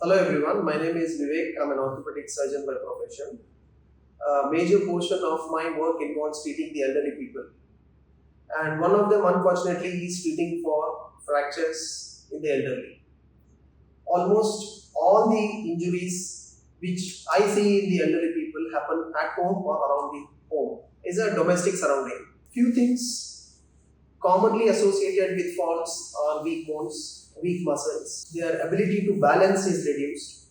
Hello everyone, my name is Vivek. I'm an orthopedic surgeon by profession. A major portion of my work involves treating the elderly people, and one of them, unfortunately, is treating for fractures in the elderly. Almost all the injuries which I see in the elderly people happen at home or around the home. Is a domestic surrounding. Few things commonly associated with falls are weak bones, weak muscles. Their ability to balance is reduced.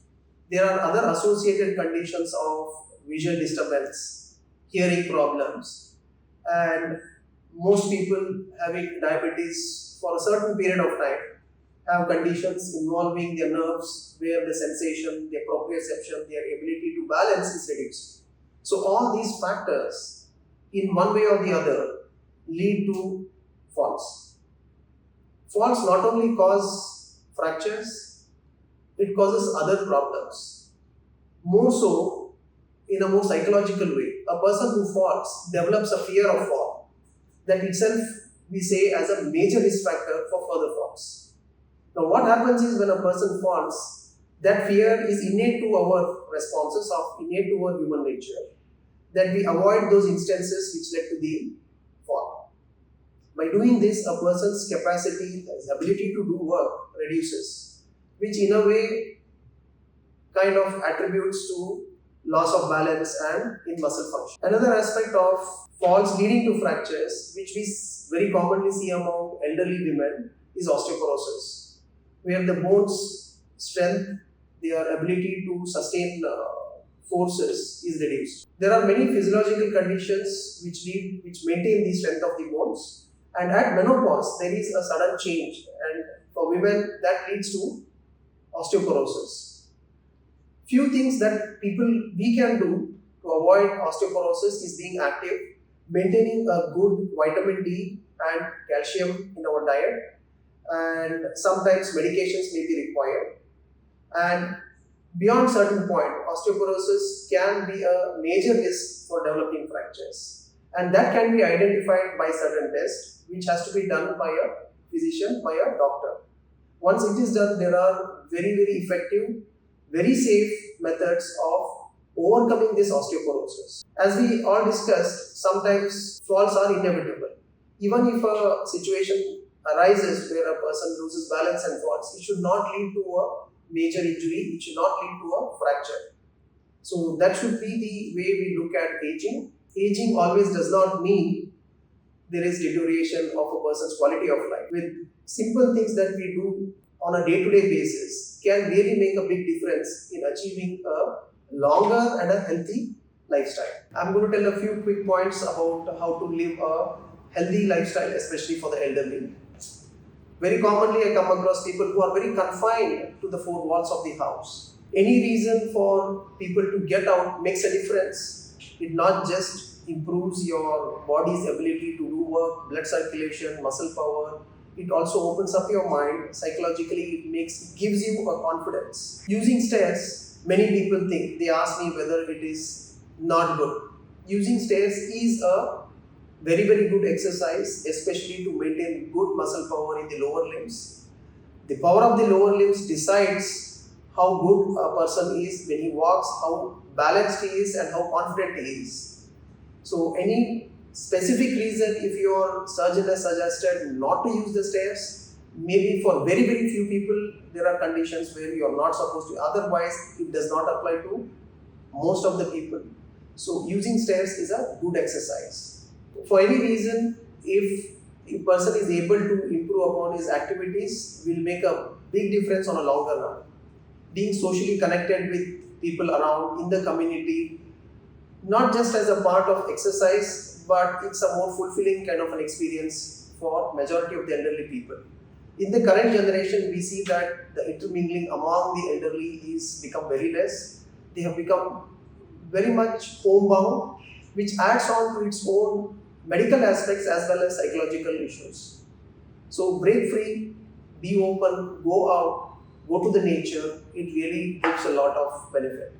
There are other associated conditions of visual disturbance, hearing problems, and most people having diabetes for a certain period of time have conditions involving their nerves where the sensation, their proprioception, their ability to balance is reduced. So all these factors, in one way or the other, lead to falls. Falls not only cause fractures, it causes other problems. More so, in a more psychological way, a person who falls develops a fear of fall. That itself we say as a major risk factor for further falls. Now what happens is when a person falls, that fear is innate to our responses, innate to our human nature, that we avoid those instances which led to the fall. By doing this, a person's capacity, his ability to do work reduces, which in a way kind of attributes to loss of balance and in muscle function. Another aspect of falls leading to fractures, which we very commonly see among elderly women, is osteoporosis, where the bones' strength, their ability to sustain forces is reduced. There are many physiological conditions which maintain the strength of the bones, and at menopause there is a sudden change, and for women that leads to osteoporosis. Few things that we can do to avoid osteoporosis is being active, maintaining a good vitamin D and calcium in our diet, and sometimes medications may be required. And beyond certain point, osteoporosis can be a major risk for developing fractures, and that can be identified by certain tests which has to be done by a physician, by a doctor. Once it is done, there are very effective, very safe methods of overcoming this osteoporosis. As we all discussed, sometimes falls are inevitable. Even if a situation arises where a person loses balance and falls, it should not lead to a major injury, it should not lead to a fracture. So that should be the way we look at aging. Aging always does not mean there is deterioration of a person's quality of life. With simple things that we do on a day-to-day basis can really make a big difference in achieving a longer and a healthy lifestyle. I'm going to tell a few quick points about how to live a healthy lifestyle, especially for the elderly. Very commonly I come across people who are very confined to the four walls of the house. Any reason for people to get out makes a difference. It not just improves your body's ability to do work, blood circulation, muscle power. It also opens up your mind. Psychologically, it gives you a confidence. Using stairs, many people think, they ask me whether it is not good. Using stairs is a very good exercise, especially to maintain good muscle power in the lower limbs. The power of the lower limbs decides how good a person is when he walks, how balanced he is, and how confident he is. So any specific reason, if your surgeon has suggested not to use the stairs, maybe for very few people there are conditions where you are not supposed to, otherwise it does not apply to most of the people. So using stairs is a good exercise. For any reason, if a person is able to improve upon his activities, will make a big difference on a longer run. Being socially connected with people around in the community, not just as a part of exercise, but it's a more fulfilling kind of an experience for majority of the elderly people. In the current generation, we see that the intermingling among the elderly is become very less. They have become very much homebound, which adds on to its own medical aspects as well as psychological issues. So break free, be open, go out, go to the nature. It really gives a lot of benefit.